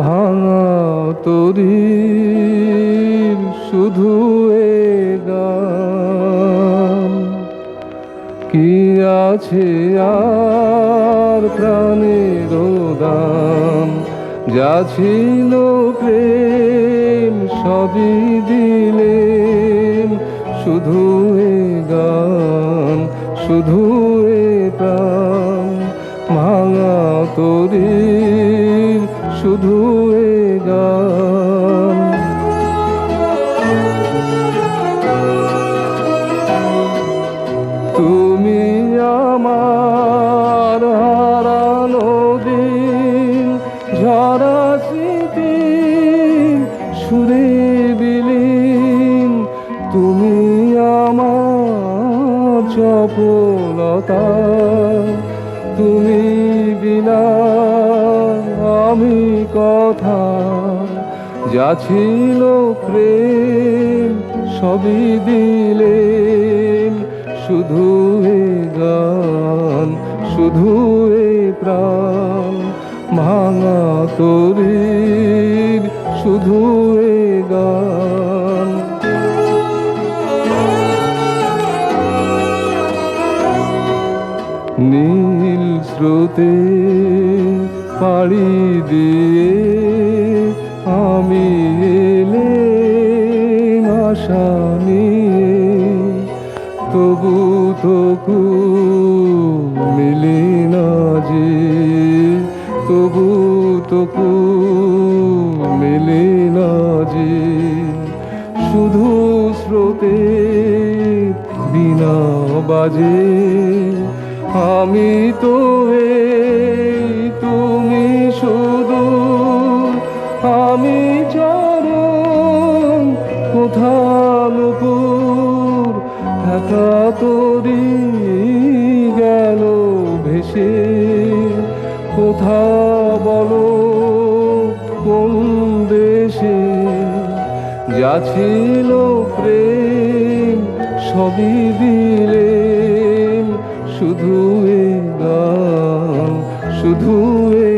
ভাঙা তরির শুধু এ গান। কি আছে আর প্রাণের দাম, যা ছিল প্রেম সবই দিলেন, শুধু এ গান, শুধু এ প্রাণ। ভাঙা তরির শুধু এ গান। তুমি আমার হারানো দিন, ঝরা স্মৃতি সুরে বিলীন। তুমি আমার চপলতা, তুমি বিনা আমি কথা। যা ছিল প্রেম সবই দিলেন, শুধু এ গান, শুধু এ প্রাণ। ভাঙা তরির শুধু এ গান। নীল স্রোতে পাড়ি দিয়ে আমি এলেম আশা নিয়ে, তবু তবু মিলি না যে, তবু তবু মিলি না যে। শুধু স্রোতে বিনা বাজে, আমি তো এই, তুমি শুধু। আমি চরণ কোথাও নুপুর, ঢাকা তরি গেল ভেসে। কোথা বলো কোন দেশে, যা ছিল প্রেম সবই দিলেন, শুধু এ গান, শুধু এ